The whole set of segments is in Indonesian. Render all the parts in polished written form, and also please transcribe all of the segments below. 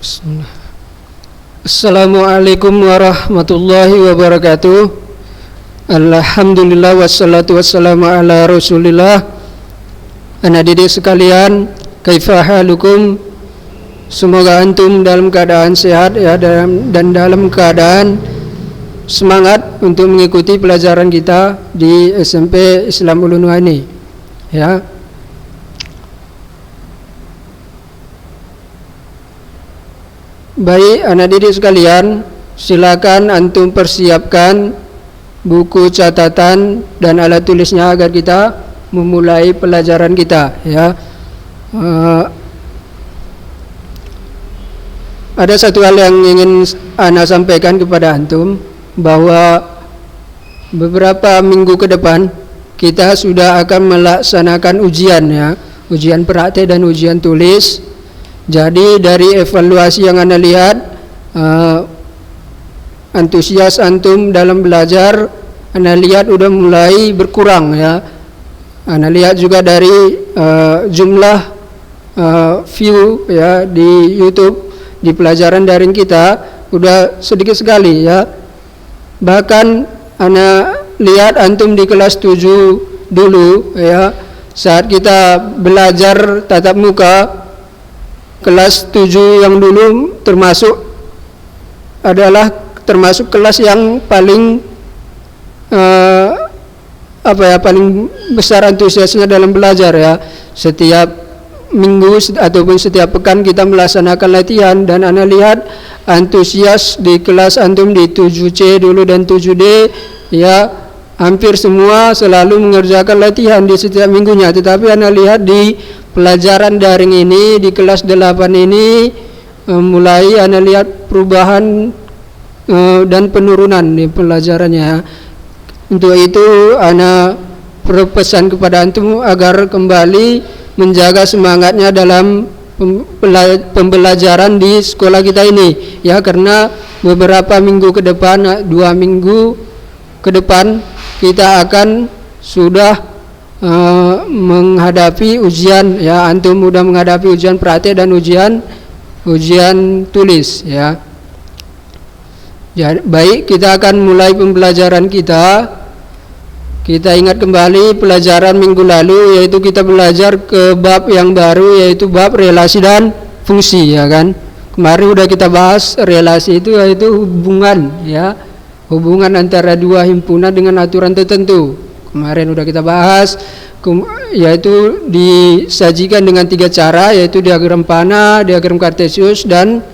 Bismillah. Assalamualaikum warahmatullahi wabarakatuh. Alhamdulillah wassalatu wassalamu ala rasulillah. Anak didik sekalian, kaifa halukum? Semoga antum dalam keadaan sehat ya, dan dalam keadaan semangat untuk mengikuti pelajaran kita di SMP Islam Ulun ini ya. Baik anak didik sekalian, silakan antum persiapkan buku catatan dan alat tulisnya agar kita memulai pelajaran kita ya. Ada satu hal yang ingin ana sampaikan kepada antum, bahwa beberapa minggu ke depan kita sudah akan melaksanakan ujian ya, ujian praktek dan ujian tulis. Jadi dari evaluasi yang anda lihat, antusias antum dalam belajar anda lihat udah mulai berkurang ya. Anda lihat juga dari jumlah view ya di YouTube di pelajaran daring kita udah sedikit sekali ya. Bahkan anda lihat antum di kelas 7 dulu ya, saat kita belajar tatap muka, kelas 7 yang dulu termasuk kelas yang paling paling besar antusiasnya dalam belajar ya. Setiap minggu ataupun setiap pekan kita melaksanakan latihan, dan anda lihat antusias di kelas antum di 7C dulu dan 7D ya, hampir semua selalu mengerjakan latihan di setiap minggunya. Tetapi anda lihat di pelajaran daring ini di kelas 8 ini mulai anda lihat perubahan dan penurunan di pelajarannya. Untuk itu ana berpesan kepada antum agar kembali menjaga semangatnya dalam pembelajaran di sekolah kita ini ya, karena beberapa minggu ke depan, 2 minggu ke depan kita akan sudah menghadapi ujian ya. Antum mudah menghadapi ujian praktek dan ujian tulis ya. Baik, kita akan mulai pembelajaran kita. Kita ingat kembali pelajaran minggu lalu, yaitu kita belajar ke bab yang baru, yaitu bab relasi dan fungsi ya kan. Kemarin udah kita bahas relasi itu yaitu hubungan ya, hubungan antara dua himpunan dengan aturan tertentu. Kemarin udah kita bahas, yaitu disajikan dengan 3 cara, yaitu diagram panah, diagram kartesius, dan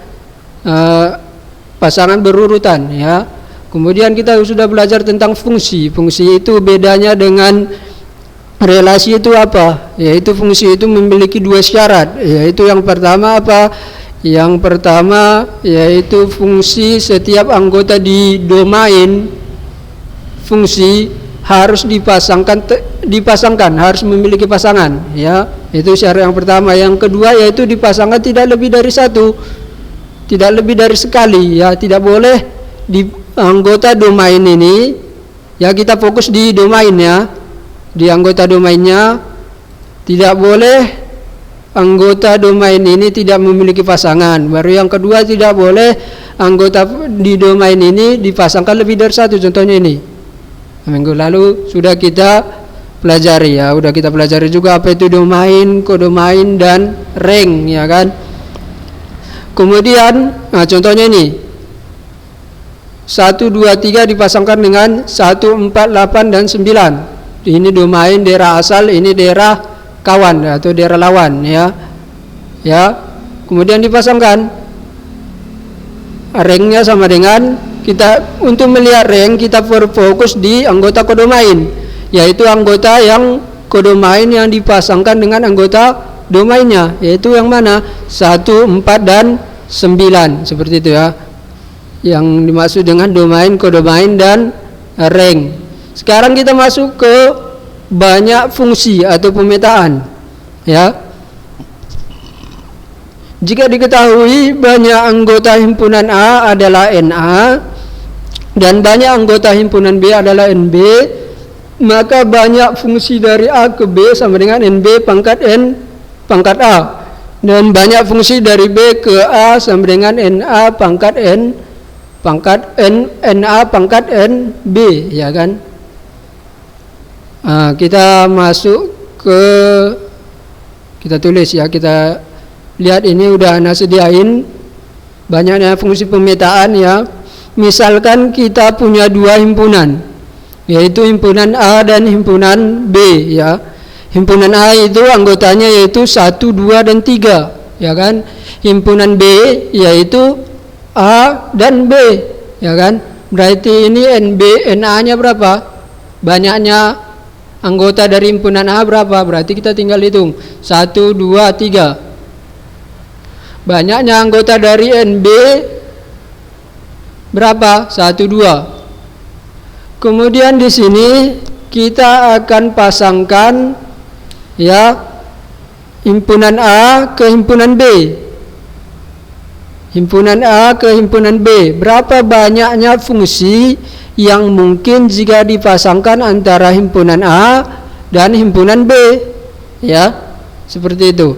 pasangan berurutan ya. Kemudian kita sudah belajar tentang fungsi. Fungsi itu bedanya dengan relasi itu apa? Yaitu fungsi itu memiliki 2 syarat. Yaitu yang pertama apa? Yang pertama yaitu fungsi setiap anggota di domain fungsi harus dipasangkan, harus memiliki pasangan ya. Itu syarat yang pertama. Yang kedua yaitu dipasangkan tidak lebih dari 1, tidak lebih dari sekali ya. Tidak boleh di anggota domain ini ya, kita fokus di domainnya, di anggota domainnya. Tidak boleh anggota domain ini tidak memiliki pasangan. Baru yang kedua, tidak boleh anggota di domain ini dipasangkan lebih dari 1. Contohnya ini minggu lalu sudah kita pelajari ya, udah kita pelajari juga apa itu domain, kodomain, dan rank ya kan. Kemudian contohnya ini 1, 2, 3 dipasangkan dengan 1, 4, 8, dan 9. Ini domain daerah asal, ini daerah kawan atau daerah lawan ya. Kemudian dipasangkan ranknya sama dengan, kita untuk melihat rank kita berfokus di anggota kodomain, yaitu anggota yang kodomain yang dipasangkan dengan anggota domainnya, yaitu yang mana 1, 4, dan 9 seperti itu ya, yang dimaksud dengan domain, kodomain, dan rank. Sekarang kita masuk ke banyak fungsi atau pemetaan ya. Jika diketahui banyak anggota himpunan A adalah NA dan banyak anggota himpunan B adalah NB, maka banyak fungsi dari A ke B sama dengan NB pangkat N pangkat A. dan banyak fungsi dari B ke A sama dengan NA pangkat N pangkat NA pangkat NB, ya kan. Kita masuk ke, kita tulis ya, kita lihat ini udah Ana sediain banyaknya fungsi pemetaan ya. Misalkan kita punya dua himpunan, yaitu himpunan A dan himpunan B ya. Himpunan A itu anggotanya yaitu 1, 2, dan 3, ya kan. Himpunan B yaitu A dan B, ya kan. Berarti ini NB, NA-nya berapa? Banyaknya anggota dari himpunan A berapa? Berarti kita tinggal hitung 1, 2, 3. Banyaknya anggota dari NB berapa? 1, 2. Kemudian di sini kita akan pasangkan ya himpunan A ke himpunan B. Himpunan A ke himpunan B. Berapa banyaknya fungsi yang mungkin jika dipasangkan antara himpunan A dan himpunan B? Ya, seperti itu.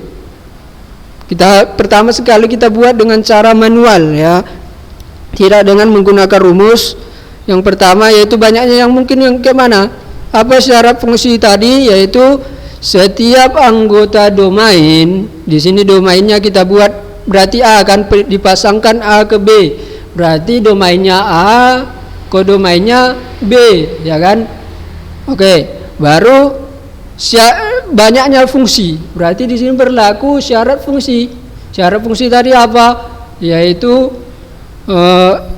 Kita pertama sekali kita buat dengan cara manual ya. Tidak dengan menggunakan rumus. Yang pertama yaitu banyaknya yang mungkin yang ke mana? Apa syarat fungsi tadi? Yaitu setiap anggota domain, di sini domainnya kita buat berarti A akan dipasangkan A ke B. Berarti domainnya A ke domainnya B, ya kan? Oke, baru banyaknya fungsi. Berarti di sini berlaku syarat fungsi. Syarat fungsi tadi apa? Yaitu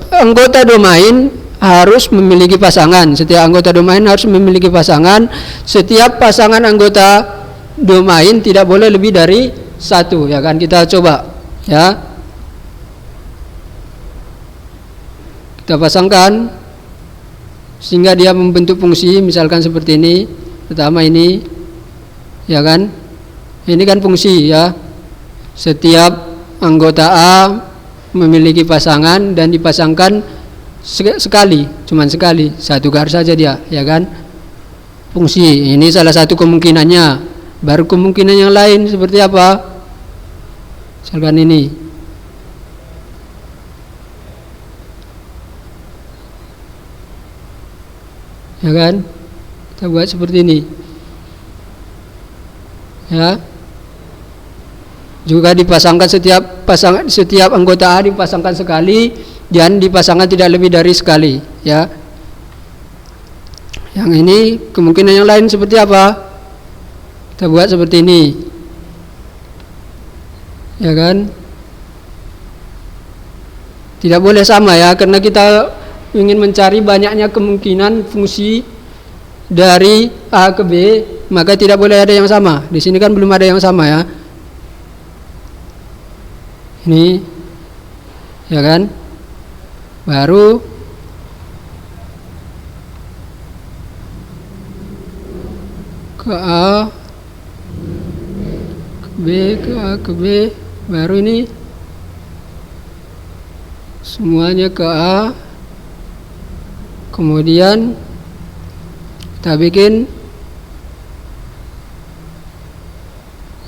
anggota domain harus memiliki pasangan. Setiap anggota domain harus memiliki pasangan. Setiap pasangan anggota domain tidak boleh lebih dari 1, ya kan. Kita coba ya. Kita pasangkan sehingga dia membentuk fungsi, misalkan seperti ini. Pertama ini, ya kan. Ini kan fungsi ya. Setiap anggota A memiliki pasangan dan dipasangkan sekali, cuman sekali, 1 garis saja dia, ya kan. Fungsi ini salah satu kemungkinannya. Baru kemungkinan yang lain seperti apa? Misalkan ini, ya kan. Kita buat seperti ini, ya. Juga dipasangkan setiap anggota A dipasangkan sekali dan dipasangkan tidak lebih dari sekali, ya. Yang ini kemungkinan yang lain seperti apa? Kita buat seperti ini, ya kan. Tidak boleh sama ya, karena kita ingin mencari banyaknya kemungkinan fungsi dari A ke B, maka tidak boleh ada yang sama. Di sini kan belum ada yang sama ya. Ini, ya kan. Baru ke A, ke B, ke A, ke B. Baru ini semuanya ke A. Kemudian kita bikin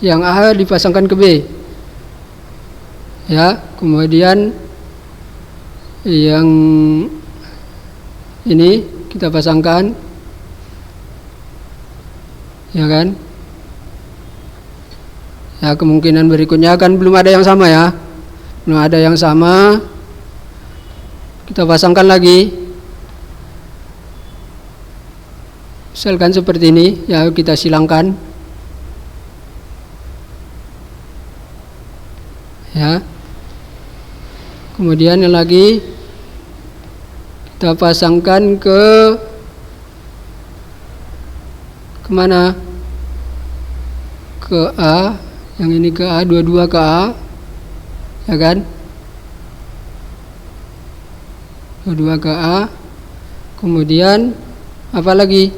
yang A dipasangkan ke B, ya. Kemudian yang ini kita pasangkan, ya kan. Ya, kemungkinan berikutnya kan belum ada yang sama ya, belum ada yang sama. Kita pasangkan lagi, misalkan seperti ini ya, kita silangkan, ya. Kemudian yang lagi kita pasangkan ke mana? Ke A. Yang ini ke A, dua-dua ke A, ya kan. Dua-dua ke A. Kemudian apa lagi?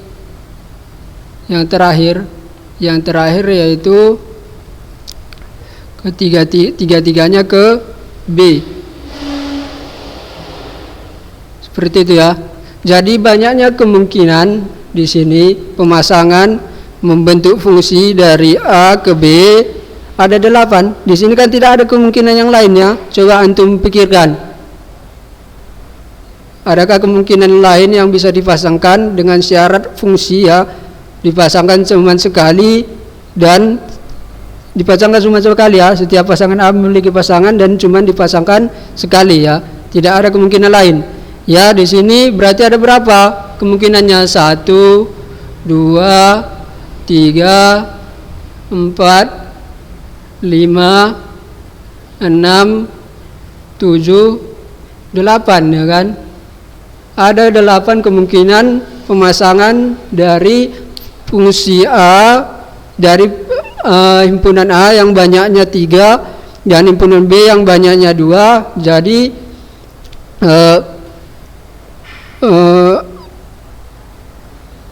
Yang terakhir yaitu ketiga-tiganya ke B. Seperti itu ya. Jadi banyaknya kemungkinan di sini pemasangan membentuk fungsi dari A ke B ada 8. Di sini kan tidak ada kemungkinan yang lainnya. Coba antum pikirkan. Adakah kemungkinan lain yang bisa dipasangkan dengan syarat fungsi ya? Dipasangkan cuma sekali dan dipasangkan cuma sekali ya. Setiap pasangan A memiliki pasangan dan cuma dipasangkan sekali ya. Tidak ada kemungkinan lain. Ya, di sini berarti ada berapa kemungkinannya? 1, 2, 3, 4, 5, 6, 7, 8 ya kan? Ada 8 kemungkinan pemasangan dari fungsi A dari himpunan A yang banyaknya 3 dan himpunan B yang banyaknya 2. Jadi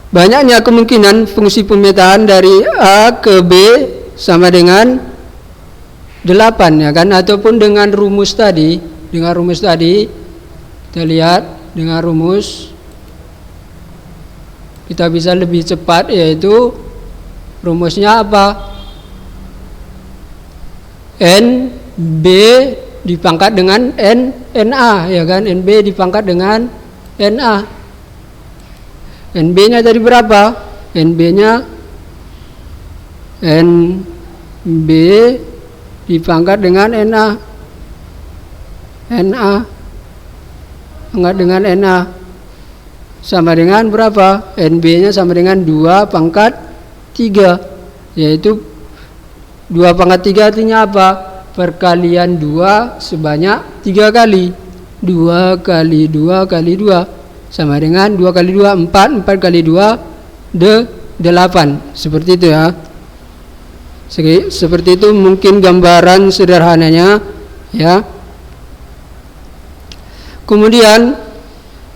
banyaknya kemungkinan fungsi pemetaan dari A ke B sama dengan 8 ya kan, ataupun dengan rumus tadi. Dengan rumus tadi kita lihat, dengan rumus kita bisa lebih cepat, yaitu rumusnya apa? NB dipangkat dengan NA ya kan, NB dipangkat dengan NA. NB nya tadi berapa? NB nya NB dipangkat dengan NA. NA pangkat dengan NA sama dengan berapa? NB nya sama dengan 2 pangkat 3, yaitu 2 pangkat 3 artinya apa? Perkalian 2 sebanyak 3 kali. 2 kali 2 kali 2 sama dengan 2 kali 2 4, 4 kali 2 8. Seperti itu ya. Seperti itu mungkin gambaran sederhananya ya. Kemudian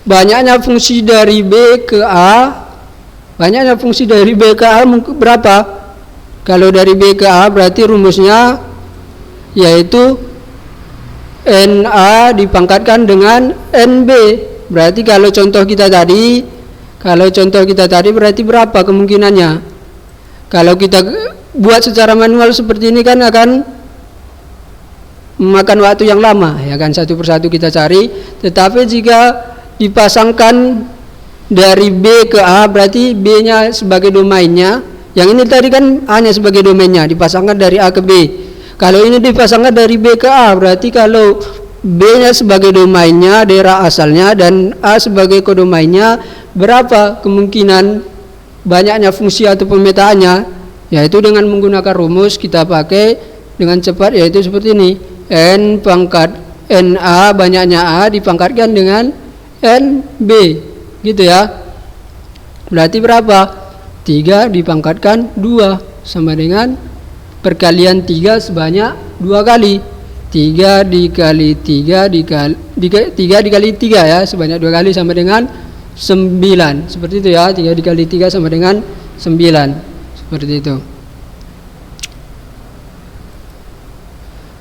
banyaknya fungsi dari B ke A. Banyaknya fungsi dari B ke A berapa? Kalau dari B ke A berarti rumusnya yaitu NA dipangkatkan dengan NB. Berarti kalau contoh kita tadi berarti berapa kemungkinannya? Kalau kita buat secara manual seperti ini kan akan memakan waktu yang lama ya kan, satu persatu kita cari. Tetapi jika dipasangkan dari B ke A berarti B nya sebagai domainnya. Yang ini tadi kan hanya sebagai domainnya, dipasangkan dari A ke B. Kalau ini dipasangkan dari B ke A berarti kalau B nya sebagai domainnya, daerah asalnya, dan A sebagai kodomainnya, berapa kemungkinan banyaknya fungsi atau pemetaannya? Yaitu dengan menggunakan rumus kita pakai dengan cepat, yaitu seperti ini. N pangkat NA banyaknya A dipangkatkan dengan NB, gitu ya. Berarti berapa? 3 dipangkatkan 2 sama dengan perkalian 3 sebanyak 2 kali. 3 dikali 3 dikali 3 ya, sebanyak 2 kali sama dengan 9. Seperti itu ya, 3 dikali 3 sama dengan 9. Seperti itu.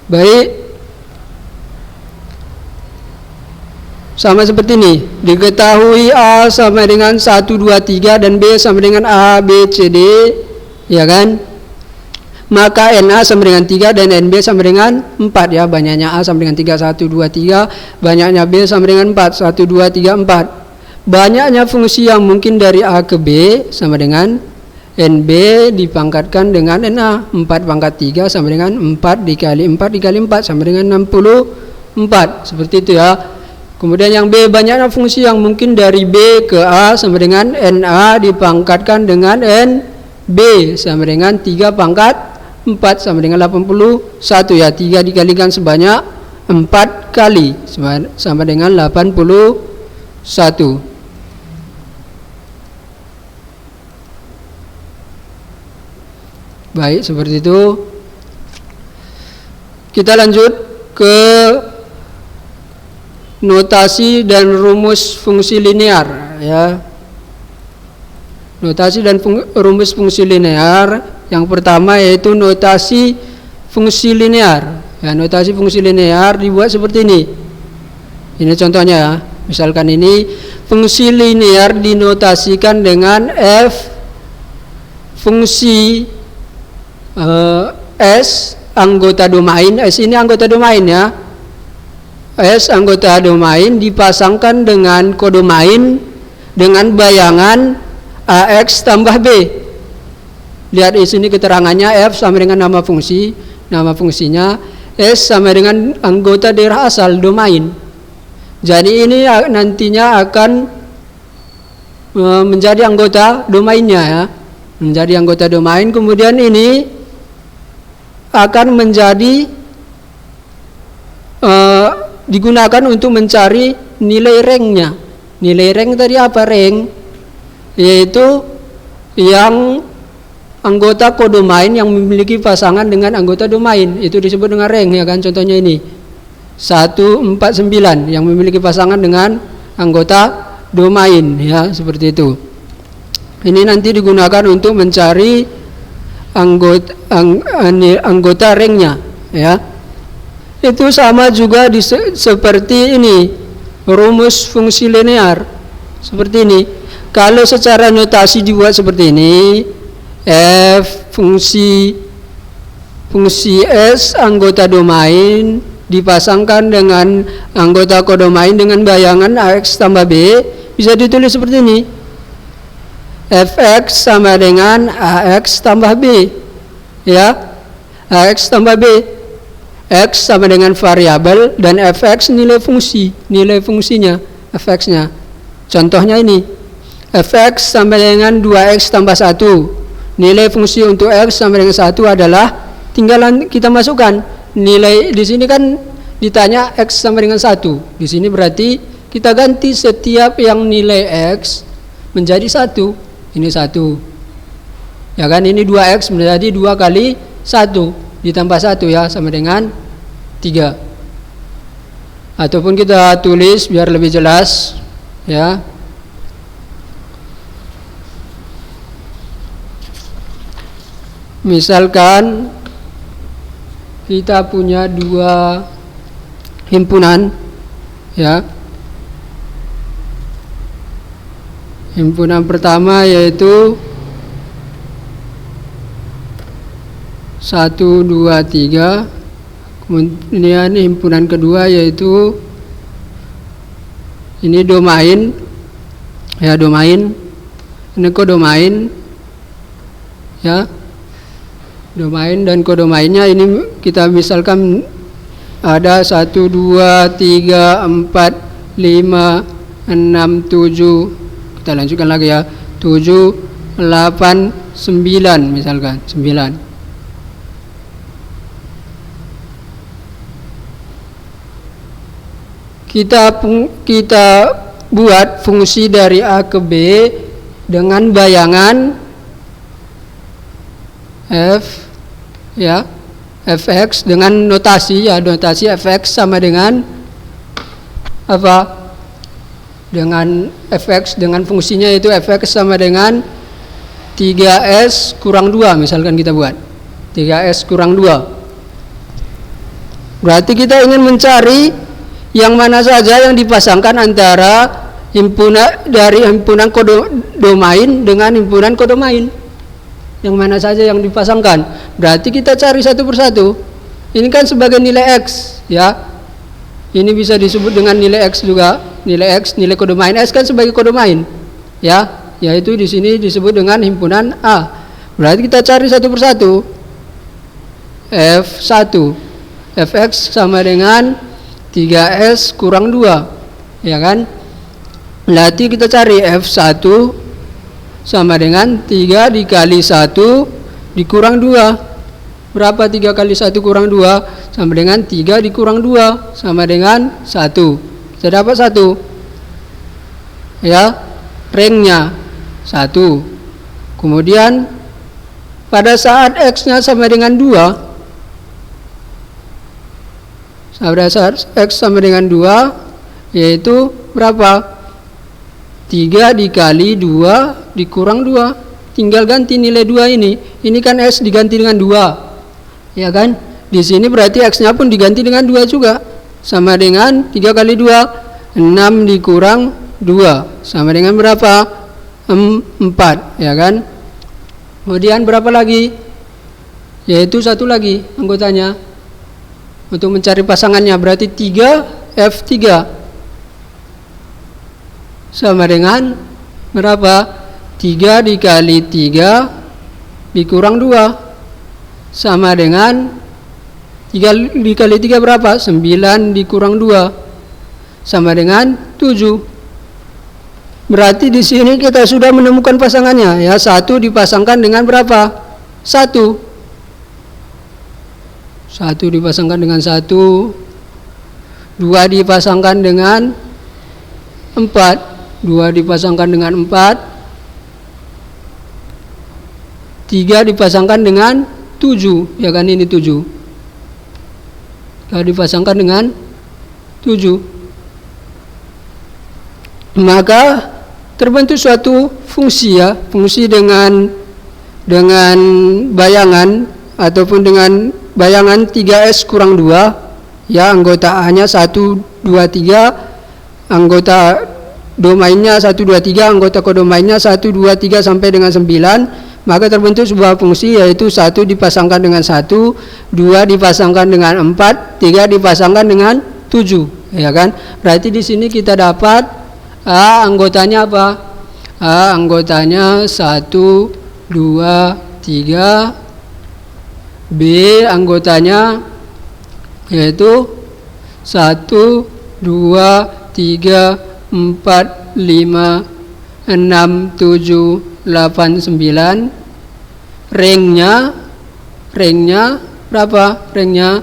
Baik, sama seperti ini. Diketahui A sama dengan 1, 2, 3 dan B sama dengan A, B, C, D, ya kan? Maka NA sama dengan 3 dan NB sama dengan 4 ya. Banyaknya A sama dengan 3, 1, 2, 3. Banyaknya B sama dengan 4, 1, 2, 3, 4. Banyaknya fungsi yang mungkin dari A ke B sama dengan NB dipangkatkan dengan NA. 4 pangkat 3 sama dengan 4 dikali 4 dikali 4 sama dengan 64. Seperti itu ya. Kemudian yang B, banyaknya fungsi yang mungkin dari B ke A sama dengan NA dipangkatkan dengan NB sama dengan 3 pangkat 4 sama dengan 81 ya. 3 dikalikan sebanyak 4 kali sama dengan 81. Baik, seperti itu. Kita lanjut ke notasi dan rumus fungsi linear ya. Notasi dan rumus fungsi linear. Yang pertama yaitu notasi fungsi linear. Ya, notasi fungsi linear dibuat seperti ini. Ini contohnya ya. Misalkan ini fungsi linear dinotasikan dengan f fungsi S anggota domain, S ini anggota domain ya. S anggota domain dipasangkan dengan kodomain dengan bayangan AX tambah B. Lihat di sini keterangannya, F sama dengan nama fungsi, nama fungsinya, S sama dengan anggota daerah asal domain. Jadi ini nantinya akan menjadi anggota domainnya ya. Menjadi anggota domain, kemudian ini akan menjadi digunakan untuk mencari nilai ranknya. Nilai rank tadi apa rank? Yaitu yang anggota kodomain yang memiliki pasangan dengan anggota domain, itu disebut dengan rank ya kan. Contohnya ini 149 yang memiliki pasangan dengan anggota domain ya, seperti itu. Ini nanti digunakan untuk mencari anggota ranknya ya. Itu sama juga seperti ini, rumus fungsi linear seperti ini. Kalau secara notasi dibuat seperti ini, F fungsi S anggota domain dipasangkan dengan anggota kodomain dengan bayangan AX tambah B, bisa ditulis seperti ini, Fx sama dengan AX tambah B ya, AX tambah B, X sama dengan variabel dan Fx nilai fungsinya, Fx-nya. Contohnya ini, Fx sama dengan 2x tambah 1. Nilai fungsi untuk X sama dengan 1 adalah, tinggal kita masukkan nilai di sini kan ditanya X sama dengan 1. Di sini berarti kita ganti setiap yang nilai X menjadi 1. Ini 1. Ya kan, ini 2x menjadi 2 kali 1 ditambah 1 ya, sama dengan 3. Ataupun kita tulis biar lebih jelas ya. Misalkan kita punya 2 himpunan ya. Himpunan pertama yaitu 1, 2, 3. Kemudian himpunan kedua yaitu ini domain ya, domain. Ini kodomain ya. Domain dan kodomainnya ini kita misalkan ada 1, 2, 3, 4, 5, 6, 7. Kita lanjutkan lagi ya. 7, 8, 9 misalkan, 9. Kita buat fungsi dari A ke B dengan bayangan F ya, Fx dengan notasi ya, notasi Fx sama dengan apa? Dengan Fx dengan fungsinya itu Fx sama dengan 3s kurang 2 misalkan kita buat 3s kurang 2. Berarti kita ingin mencari yang mana saja yang dipasangkan antara himpunan kodomain dengan himpunan kodomain. Yang mana saja yang dipasangkan. Berarti kita cari satu persatu. Ini kan sebagai nilai X ya. Ini bisa disebut dengan nilai X juga. Nilai X, nilai kodomain. S kan sebagai kodomain ya. Yaitu di sini disebut dengan himpunan A. Berarti kita cari satu persatu. F1 Fx sama dengan 3s kurang 2 ya kan. Berarti kita cari F1 sama dengan 3 dikali 1 dikurang 2. Berapa 3 kali 1 kurang 2? Sama dengan 3 dikurang 2 sama dengan 1. Kita dapat 1 ya, ranknya 1. Kemudian pada saat X nya sama dengan 2, pada saat X sama dengan 2 yaitu berapa? 3 dikali 2 dikurang 2. Tinggal ganti nilai 2 ini. Ini kan S diganti dengan 2 ya kan. Di sini berarti X nya pun diganti dengan 2 juga. Sama dengan 3 kali 2 6 dikurang 2 sama dengan berapa? 4 ya kan. Kemudian berapa lagi? yaitu satu lagi anggotanya. Untuk mencari pasangannya berarti 3F3 sama dengan berapa? 3 dikali 3 dikurang 2 sama dengan 3 dikali 3 berapa? 9 dikurang 2 sama dengan 7. Berarti di sini kita sudah menemukan pasangannya ya. 1 dipasangkan dengan berapa? 1 dipasangkan dengan 1, 2 dipasangkan dengan 4, 2 dipasangkan dengan 4, 3 dipasangkan dengan 7, ya kan, ini 7. 3 dipasangkan dengan 7. Maka terbentuk suatu fungsi ya, fungsi dengan bayangan ataupun dengan bayangan 3S kurang 2 ya, anggota A nya 1, 2, 3, anggota domainnya 1, 2, 3, anggota kodomainnya 1, 2, 3 sampai dengan 9, maka terbentuk sebuah fungsi yaitu 1 dipasangkan dengan 1, 2 dipasangkan dengan 4, 3 dipasangkan dengan 7, ya kan. Berarti di sini kita dapat A anggotanya apa? A anggotanya 1, 2, 3, B anggotanya yaitu 1, 2, 3, 4, 5, 6, 7, 8, 9. Ringnya berapa? Ringnya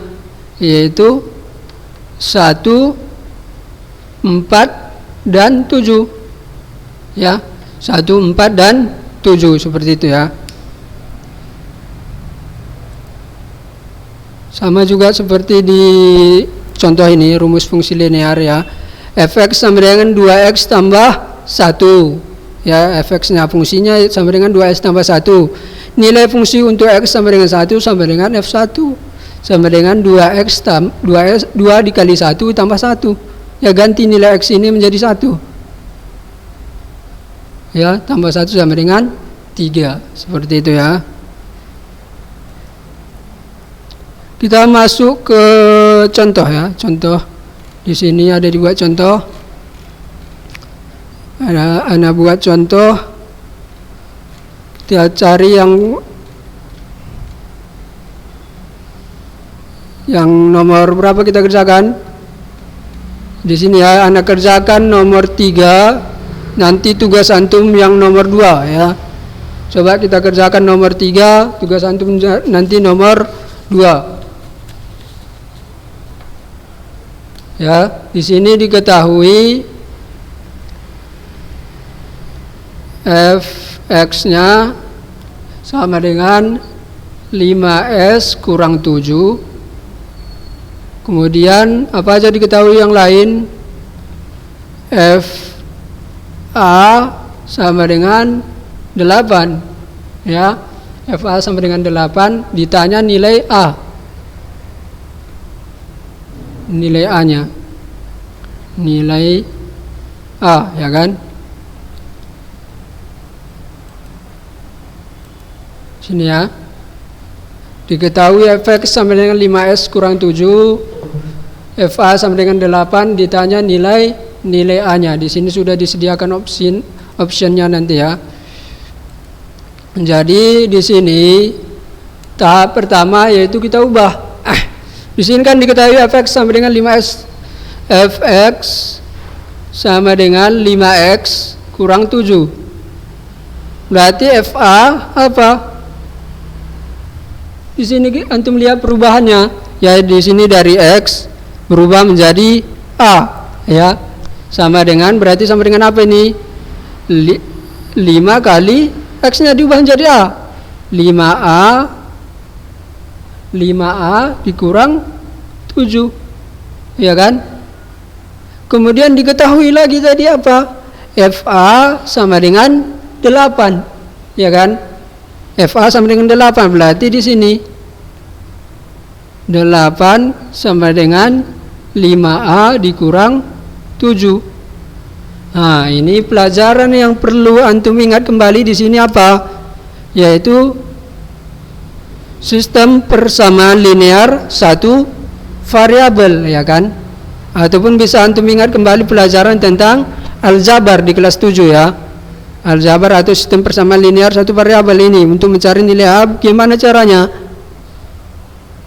yaitu 1, 4, dan 7 ya, 1, 4, dan 7 seperti itu ya. Sama juga seperti di contoh ini, rumus fungsi linear ya. Fx sama dengan 2x tambah 1 ya, fx-nya fungsinya sama dengan 2x tambah 1. Nilai fungsi untuk x sama dengan 1 sama dengan f1 sama dengan 2x 2 dikali 1 tambah 1 ya, ganti nilai x ini menjadi 1 ya, tambah 1 sama dengan 3, seperti itu ya. Kita masuk ke contoh ya. Contoh di sini ada dibuat contoh. Ana buat contoh. Kita cari yang nomor berapa kita kerjakan? Di sini ya, Ana kerjakan nomor 3. Nanti tugas antum yang nomor 2 ya. Coba kita kerjakan nomor 3, tugas antum nanti nomor 2. Ya, di sini diketahui fx-nya sama dengan 5s kurang 7. Kemudian apa aja diketahui yang lain? fa sama dengan 8 ya. Fa sama dengan 8, ditanya nilai a. Nilai A-nya, nilai A ya kan. Sini ya, diketahui fx sama dengan 5s kurang 7, fa sama dengan 8, ditanya nilai A-nya. Di sini sudah disediakan optionnya nanti ya. Jadi di sini tahap pertama yaitu kita ubah. Di sini kan diketahui fx sama dengan 5s. Fx sama dengan 5x kurang 7. Berarti fa apa? Di sini antum lihat perubahannya. Ya, di sini dari x berubah menjadi a ya. Sama dengan, berarti sama dengan apa ini? 5 kali x-nya diubah menjadi a. 5a dikurang 7 ya kan. Kemudian diketahui lagi tadi apa? fa sama dengan 8 ya kan. fa sama dengan 8, berarti di sini 8 sama dengan 5a dikurang 7. Nah, ini pelajaran yang perlu antum ingat kembali di sini apa? Yaitu sistem persamaan linear satu variabel, ya kan? Ataupun bisa antum ingat kembali pelajaran tentang aljabar di kelas 7 ya. Aljabar atau sistem persamaan linear satu variabel ini untuk mencari nilai A, gimana caranya?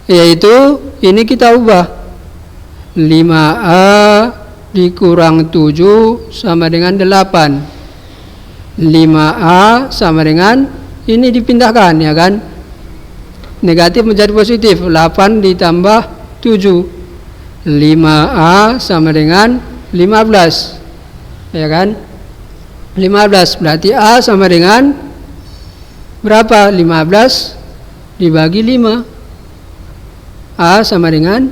Yaitu ini kita ubah 5A dikurang 7 sama dengan 8. 5A sama dengan ini dipindahkan, ya kan? Negatif menjadi positif, 8 ditambah 7. 5A sama dengan 15, ya kan? 15 berarti A sama dengan berapa? 15 dibagi 5. A sama dengan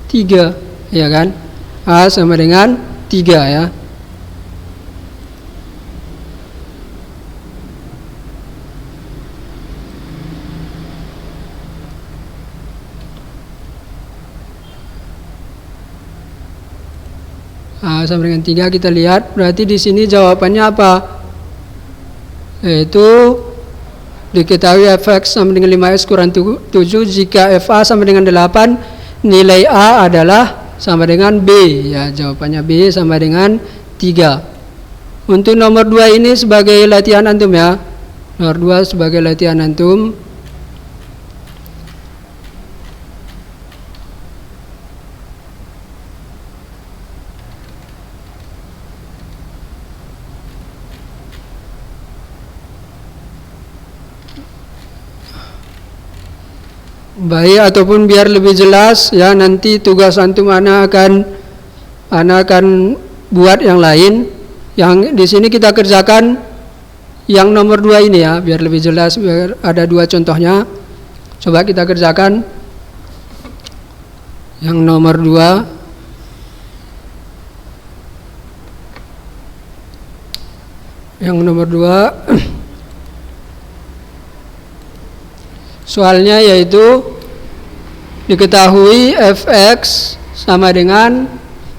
3, ya kan? A sama dengan 3 ya. A sama dengan 3 kita lihat, berarti di sini jawabannya apa? Yaitu diketahui fx sama dengan 5x kurang 7 jika fa sama dengan 8, nilai A adalah sama dengan B, ya, jawabannya B sama dengan 3. Untuk nomor 2 ini sebagai latihan antum ya. Nomor 2 sebagai latihan antum. Baik, ataupun biar lebih jelas ya, nanti tugas antum ana akan buat yang lain. Yang di sini kita kerjakan yang nomor 2 ini ya, biar lebih jelas, biar ada 2 contohnya. Coba kita kerjakan yang nomor 2. Yang nomor 2 soalnya yaitu diketahui fx sama dengan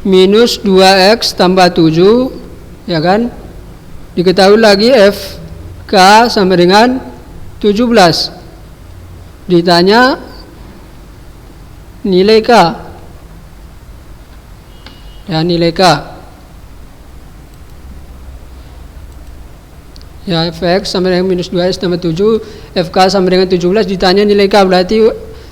minus 2x tambah 7, ya kan? Diketahui lagi fk sama dengan 17. Ditanya nilai k, ya, nilai k. Ya, fx sama dengan minus 2x tambah 7, fk sama dengan 17, ditanya nilai k. Berarti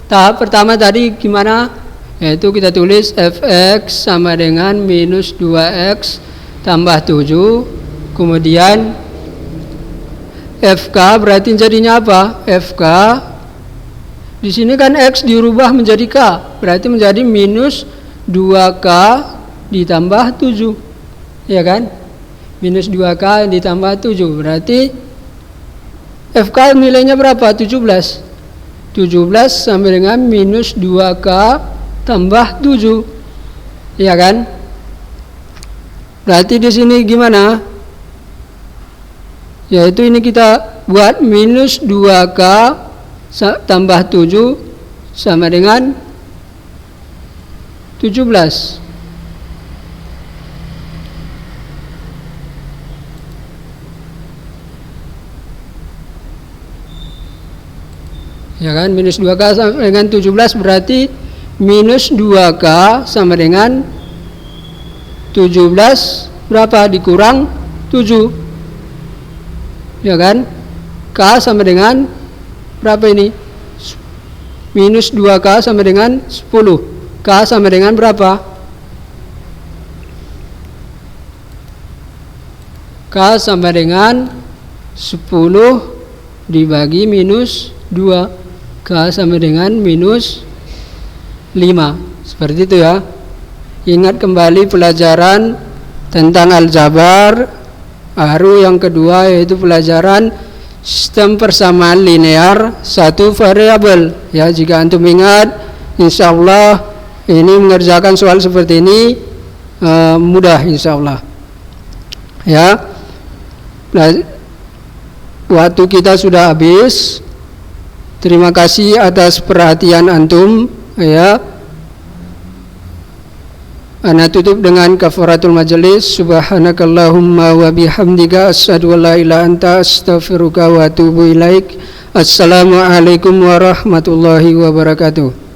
tahap pertama tadi gimana? Yaitu kita tulis fx sama dengan minus 2x tambah 7, kemudian fk berarti jadinya apa? Fk di sini kan x dirubah menjadi k, berarti menjadi minus 2k ditambah 7, ya kan? Minus 2k ditambah 7, berarti FK nilainya berapa? 17 sama dengan minus 2k tambah 7, ya kan? Berarti di sini gimana? Yaitu ini kita buat minus 2k tambah 7 sama dengan 17. Ya kan, minus 2k sama dengan 17 berarti minus 2k sama dengan 17 berapa? Dikurang 7, ya kan? K sama dengan berapa ini? Minus 2k sama dengan 10. K sama dengan berapa? K sama dengan 10 dibagi minus 2. K sama dengan minus 5. Seperti itu ya. Ingat kembali pelajaran tentang aljabar. Baru yang kedua yaitu pelajaran sistem persamaan linear satu variabel. Ya, jika antum ingat, insyaallah ini mengerjakan soal seperti ini mudah insyaallah. Ya. Waktu kita sudah habis. Terima kasih atas perhatian antum, ya. Ana tutup dengan kafaratul majelis. Subhanakallahumma wa bihamdika asyhadu an la ilaha illa anta astaghfiruka wa atubu ilaik. Assalamualaikum warahmatullahi wabarakatuh.